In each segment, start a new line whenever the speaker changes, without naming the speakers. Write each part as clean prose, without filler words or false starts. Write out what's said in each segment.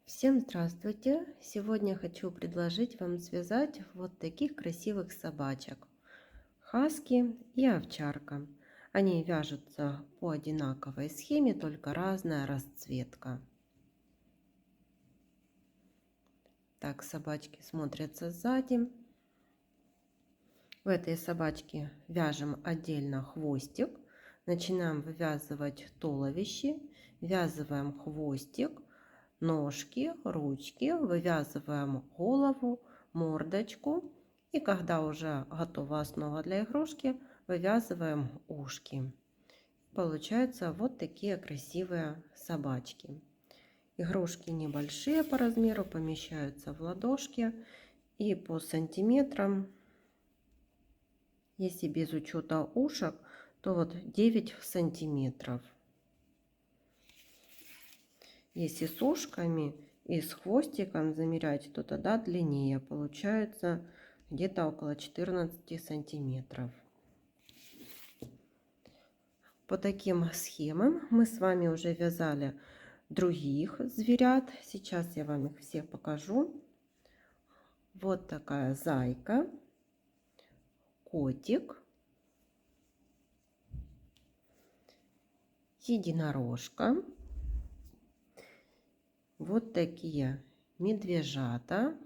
Всем здравствуйте! Сегодня хочу предложить вам связать вот таких красивых собачек. Хаски и овчарка. Они вяжутся по одинаковой схеме, только разная расцветка. Так собачки смотрятся сзади. В этой собачке вяжем отдельно хвостик. Начинаем вывязывать туловище, ввязываем хвостик, ножки, ручки, вывязываем голову, мордочку. И когда уже готова основа для игрушки, вывязываем ушки. Получаются вот такие красивые собачки. Игрушки небольшие по размеру, помещаются в ладошки и по сантиметрам. Если без учета ушек, то вот 9 сантиметров. Если с ушками и с хвостиком замерять, то тогда длиннее. Получается где-то около 14 сантиметров. По таким схемам мы с вами уже вязали других зверят. Сейчас я вам их все покажу. Вот такая зайка, котик, единорожка. Вот такие медвежата,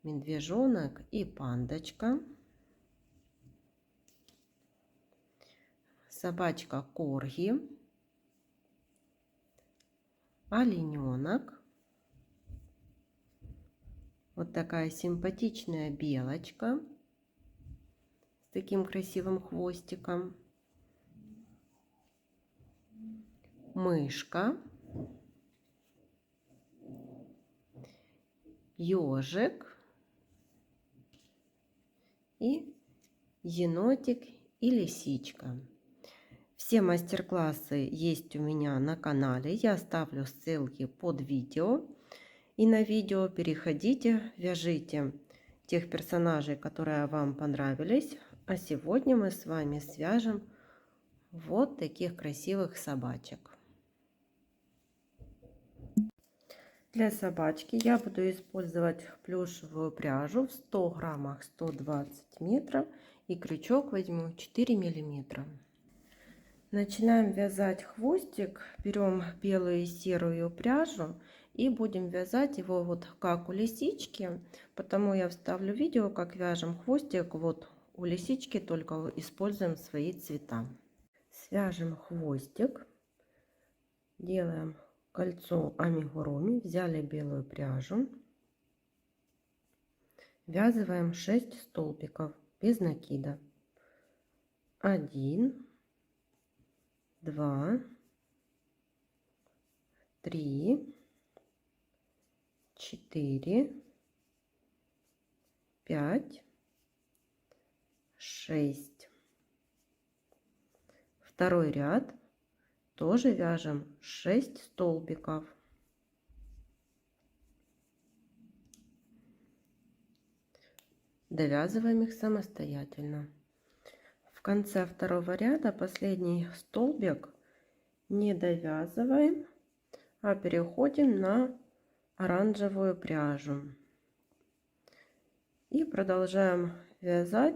медвежонок и пандочка. Собачка корги, олененок. Вот такая симпатичная белочка с таким красивым хвостиком. Мышка. Ежик и енотик и лисичка. Все мастер-классы есть у меня на канале. Я оставлю ссылки под видео. И на видео переходите, вяжите тех персонажей, которые вам понравились. А сегодня мы с вами свяжем вот таких красивых собачек. Для собачки я буду использовать плюшевую пряжу в 100 граммах 120 метров и крючок возьму 4 миллиметра. Начинаем вязать хвостик. Берем белую и серую пряжу и будем вязать его вот как у лисички. Потому я вставлю видео, как вяжем хвостик вот у лисички, только используем свои цвета. Свяжем хвостик, делаем кольцо амигуруми, взяли белую пряжу, ввязываем 6 столбиков без накида. 1, 2, 3, 4, 5, 6. Второй ряд тоже вяжем 6 столбиков. Довязываем их самостоятельно. В конце второго ряда последний столбик не довязываем, а переходим на оранжевую пряжу. И продолжаем вязать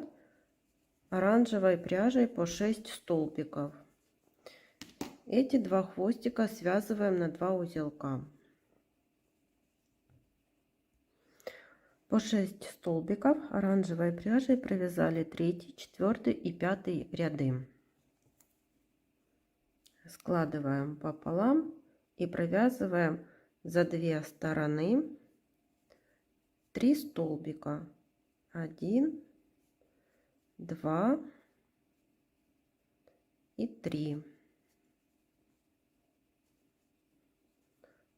оранжевой пряжей по 6 столбиков. Эти два хвостика связываем на 2 узелка. По 6 столбиков оранжевой пряжей провязали 3, 4 и 5 ряды. Складываем пополам и провязываем за 2 стороны 3 столбика. 1, 2 и 3.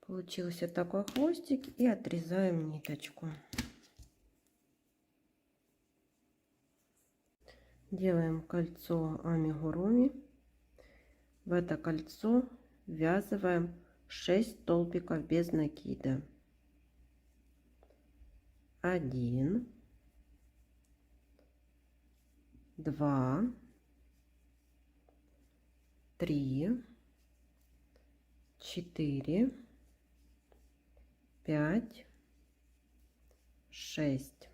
Получился такой хвостик, и отрезаем ниточку. Делаем кольцо амигуруми. В это кольцо ввязываем 6 столбиков без накида. 1, 2, 3, 4, 5, 6.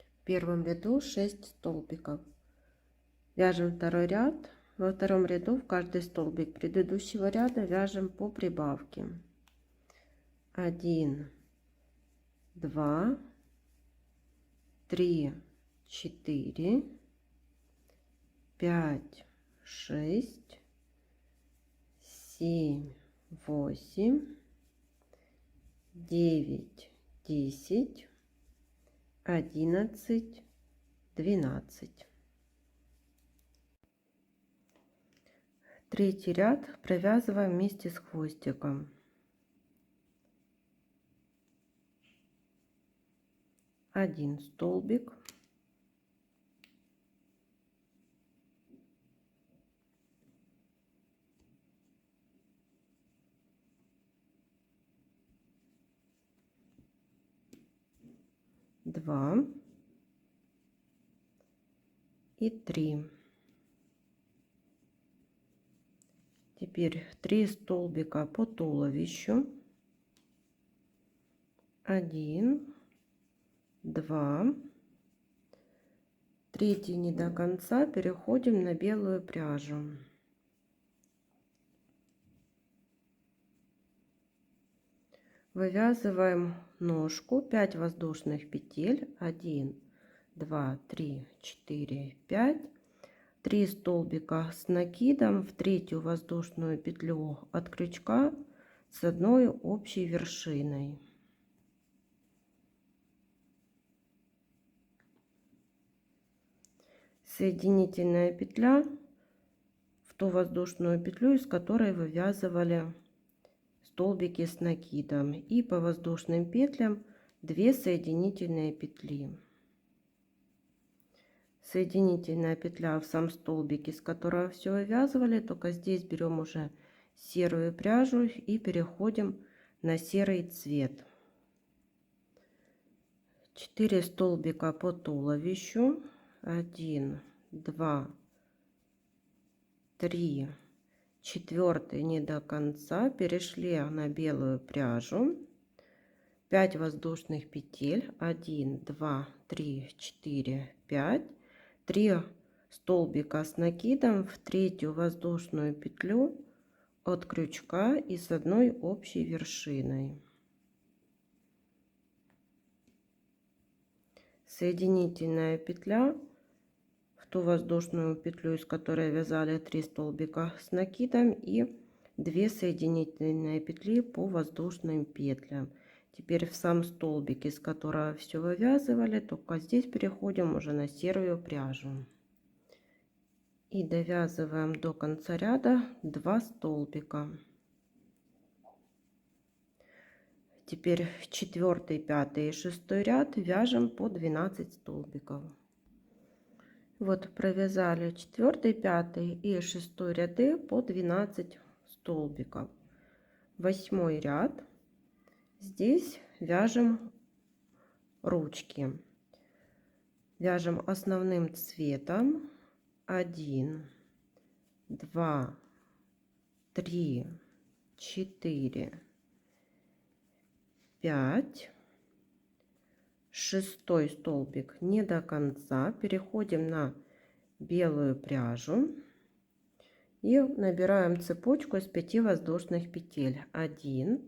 В первом ряду 6 столбиков. Вяжем второй ряд. Во втором ряду в каждый столбик предыдущего ряда вяжем по прибавке. 1, 2, 3, 4, 5, 6, 7, 8, 9, 10, 11, 12. Третий ряд провязываем вместе с хвостиком. 1 столбик, 2 и 3. Теперь 3 столбика по туловищу. 1, 2, третий не до конца, переходим на белую пряжу. Вывязываем ножку, 5 воздушных петель, 1, 2, 3, 4, 5, 3 столбика с накидом в третью воздушную петлю от крючка с одной общей вершиной. Соединительная петля в ту воздушную петлю, из которой вывязывали столбики с накидом, и по воздушным петлям 2 соединительные петли. Соединительная петля в сам столбик, из которого все вывязывали, только здесь берем уже серую пряжу и переходим на серый цвет. 4 столбика по туловищу, 1, 2, 3, 4 не до конца, перешли на белую пряжу, 5 воздушных петель, 1, 2, 3, 4, 5, 3 столбика с накидом в третью воздушную петлю от крючка и с одной общей вершиной. Соединительная петля в ту воздушную петлю, из которой вязали 3 столбика с накидом, и 2 соединительные петли по воздушным петлям. Теперь в сам столбик, из которого все вывязывали, только здесь переходим уже на серую пряжу и довязываем до конца ряда 2 столбика. Теперь 4, 5 и 6 ряд вяжем по 12 столбиков. Вот провязали 4, 5 и 6 ряды по 12 столбиков. 8 ряд. Здесь вяжем ручки. Вяжем основным цветом 1, 2, 3, 4, 5. 6 столбик не до конца, переходим на белую пряжу и набираем цепочку из 5 воздушных петель. 1,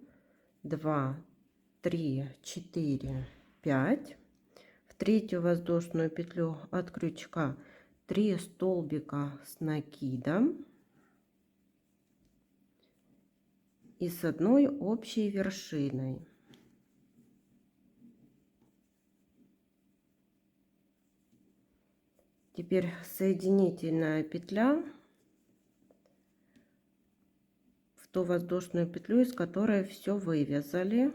2, 3, 4, 5. В третью воздушную петлю от крючка 3 столбика с накидом и с одной общей вершиной. Теперь соединительная петля в ту воздушную петлю, из которой все вывязали,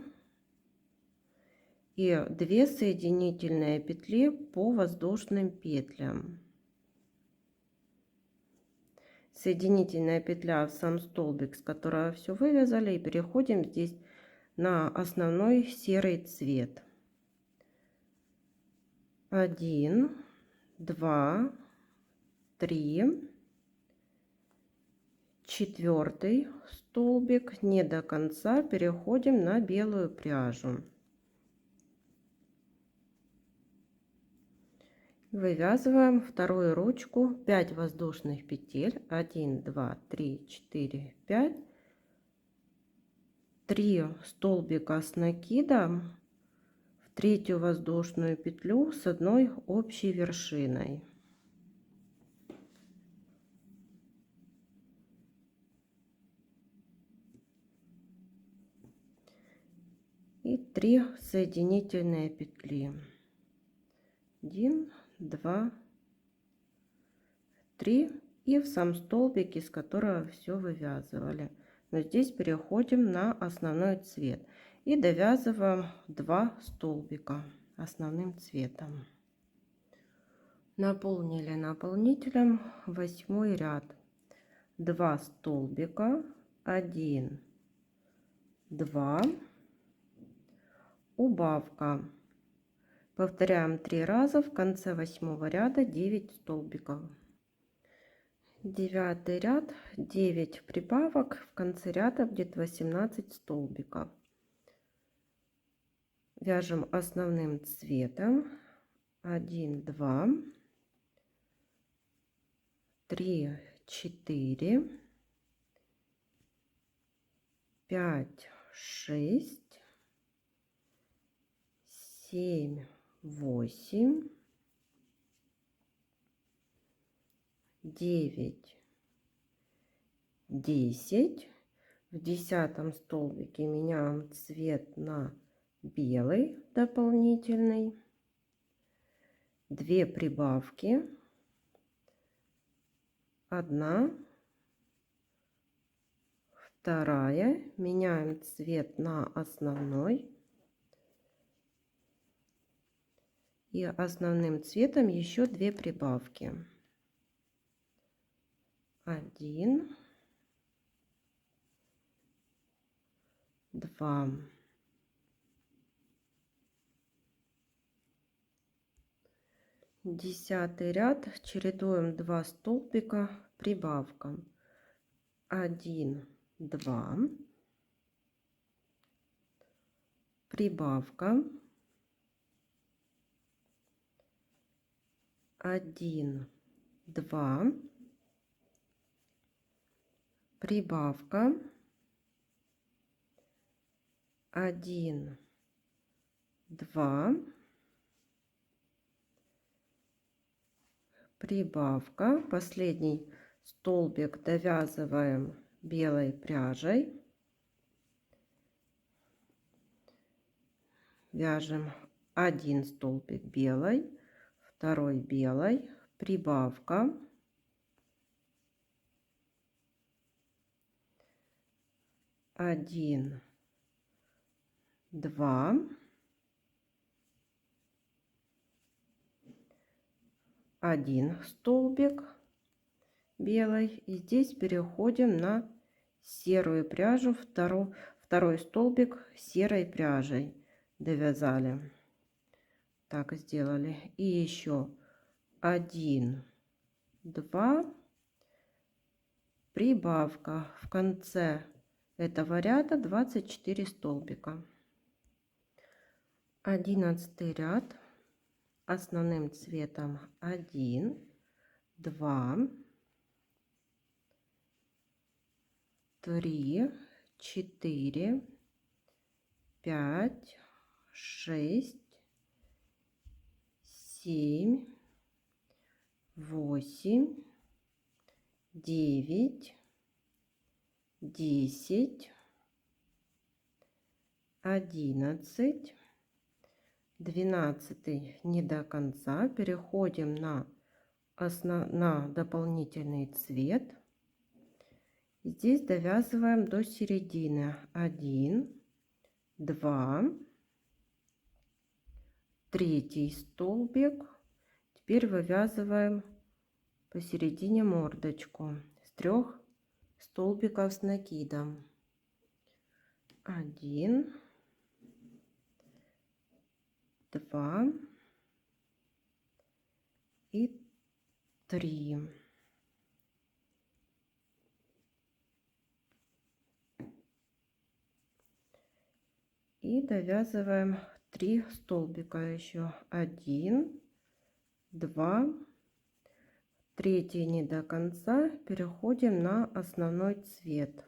и 2 соединительные петли по воздушным петлям. Соединительная петля в сам столбик, с которого все вывязали, и переходим здесь на основной серый цвет. 1, 2, 3, 4 столбик, не до конца, переходим на белую пряжу. Вывязываем вторую ручку, 5 воздушных петель, 1 2 3 4 5, 3 столбика с накидом в третью воздушную петлю с одной общей вершиной. И 3 соединительные петли. 1 2 3 и в сам столбик, из которого все вывязывали. Но здесь переходим на основной цвет и довязываем 2 столбика основным цветом. Наполнили наполнителем 8 ряд. 2 столбика, 1 2, убавка. Повторяем 3 раза, в конце 8 ряда 9 столбиков. 9 ряд, 9 прибавок, в конце ряда будет 18 столбиков. Вяжем основным цветом. 1 2 3 4 5 6 7 8 9 10. В 10 столбике меняем цвет на белый дополнительный. 2 прибавки, 1, 2, меняем цвет на основной. И основным цветом еще 2 прибавки. 1 2 10 ряд, чередуем 2 столбика прибавка. 1 2 прибавка, 1 2 прибавка, 1 2 прибавка. Последний столбик довязываем белой пряжей. Вяжем 1 столбик белой, 2 белой, прибавка, 1 2 1 столбик белой, и здесь переходим на серую пряжу, второй столбик серой пряжей довязали. Так сделали. И еще 1 2 прибавка. В конце этого ряда 24 столбика. 11 ряд, основным цветом 1 2 3 4 5 6 7 8 9 10 11 12 не до конца, переходим на дополнительный цвет. Здесь довязываем до середины. 1 2 3 столбик. Теперь вывязываем посередине мордочку с 3 столбиков с накидом. 1 2 и 3. И довязываем 3 столбика еще. 1, 2, третий не до конца, переходим на основной цвет.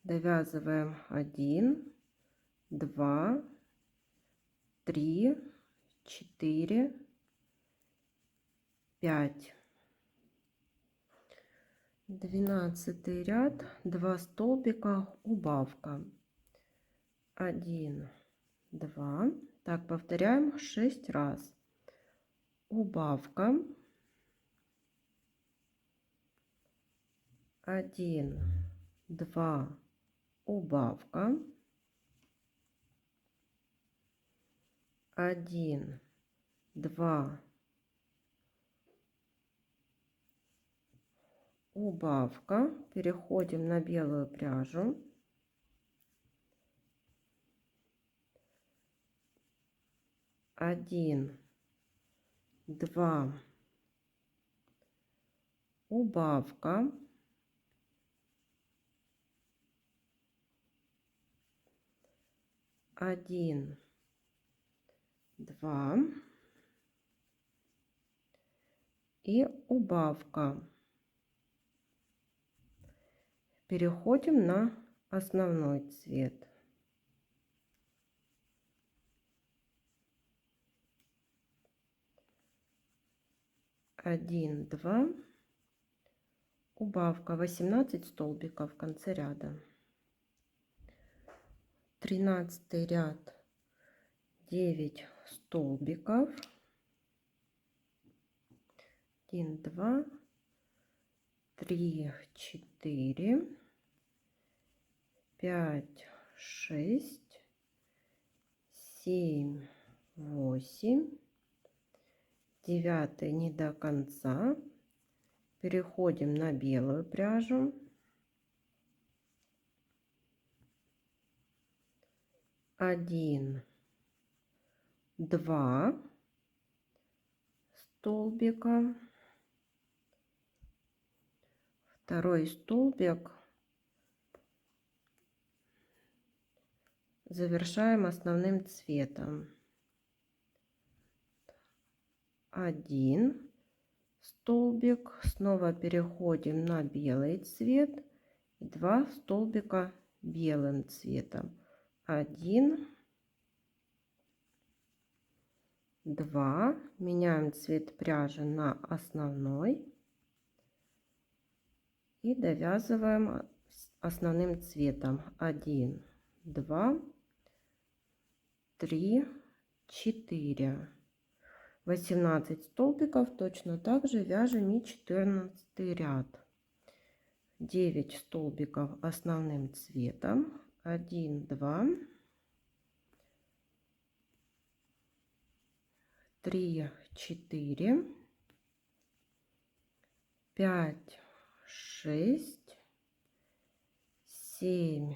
Довязываем 1, 2, 3, 4, 5. 12 ряд, 2 столбика, убавка. 1, 2. Так, повторяем 6 раз. Убавка. 1, 2, убавка. 1, 2, убавка. Переходим на белую пряжу. 1, 2, убавка. 1, 2 и убавка. Переходим на основной цвет. Один, два, убавка. 18 столбиков в конце ряда. 13 ряд, 9 столбиков. 1, 2, 3, 4, 5, 6, 7, 8. 9 не до конца. Переходим на белую пряжу. 1, 2 столбика. Второй столбик завершаем основным цветом. 1 столбик, снова переходим на белый цвет, 2 столбика белым цветом. 1, 2, меняем цвет пряжи на основной и довязываем основным цветом. 1, 2, 3, 4. 18 столбиков, точно так же вяжем и 14 ряд. 9 столбиков основным цветом. 1, 2, 3, 4, 5, 6, 7,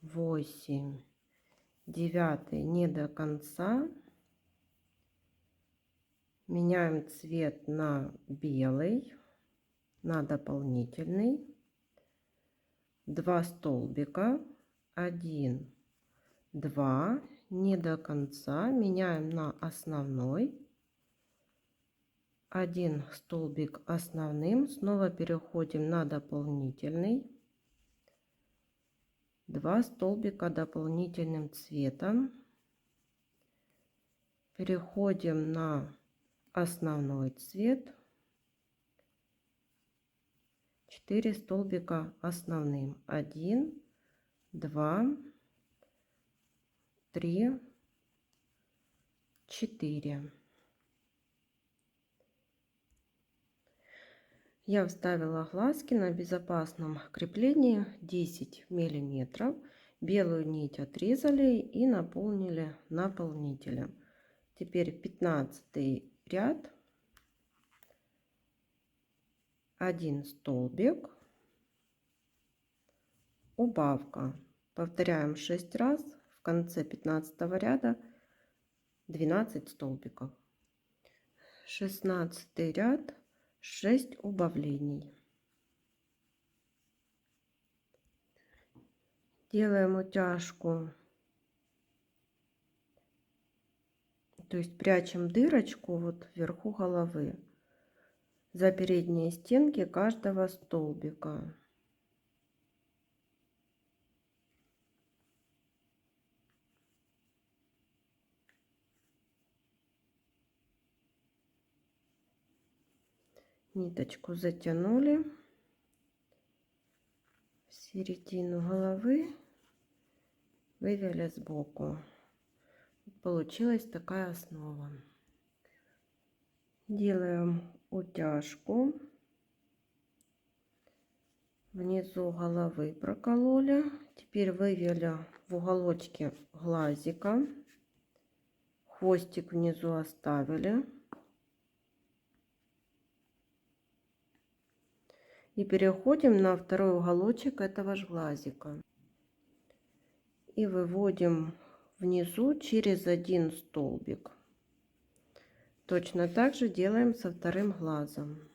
8, 9 не до конца. Меняем цвет на белый, на дополнительный. 2 столбика, 1, 2, не до конца. Меняем на основной. 1 столбик основным, снова переходим на дополнительный. 2 столбика дополнительным цветом. Переходим на основной цвет. 4 столбика основным. 1, 2, 3, 4. Я вставила глазки на безопасном креплении 10 миллиметров. Белую нить отрезали и наполнили наполнителем. Теперь 15 ряд, 1 столбик, убавка. Повторяем 6 раз. В конце 15 ряда 12 столбиков. 16 ряд, 6 убавлений. Делаем утяжку, то есть прячем дырочку вот вверху головы за передние стенки каждого столбика. Ниточку затянули в середину головы, вывели сбоку. Получилась такая основа. Делаем утяжку. Внизу головы прокололи. Теперь вывели в уголочке глазика. Хвостик внизу оставили. И переходим на второй уголочек этого же глазика. И выводим внизу через один столбик. Точно так же делаем со вторым глазом.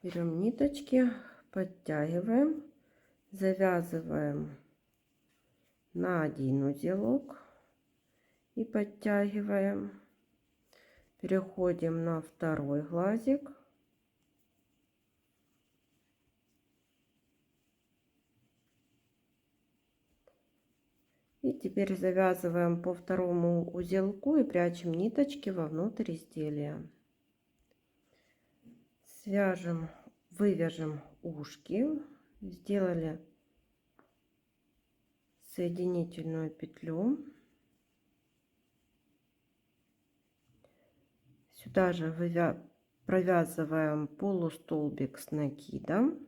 Берем ниточки, подтягиваем, завязываем на один узелок и подтягиваем. Переходим на второй глазик. И теперь завязываем по второму узелку и прячем ниточки вовнутрь изделия. Свяжем, вывяжем ушки. Сделали соединительную петлю. Сюда же провязываем полустолбик с накидом,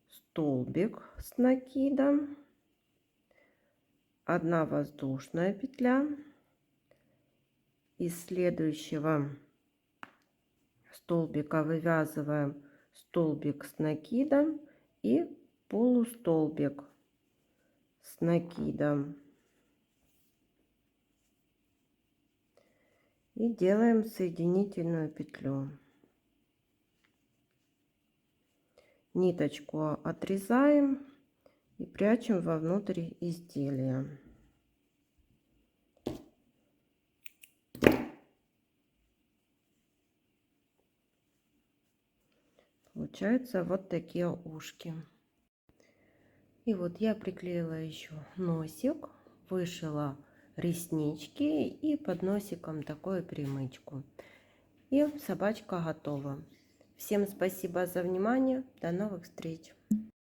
столбик с накидом, одна воздушная петля. Из следующего столбика вывязываем столбик с накидом и полустолбик с накидом. И делаем соединительную петлю. Ниточку отрезаем и прячем вовнутрь изделия. Получаются вот такие ушки. И вот я приклеила еще носик, вышила реснички и под носиком такую примычку. И собачка готова. Всем спасибо за внимание. До новых встреч.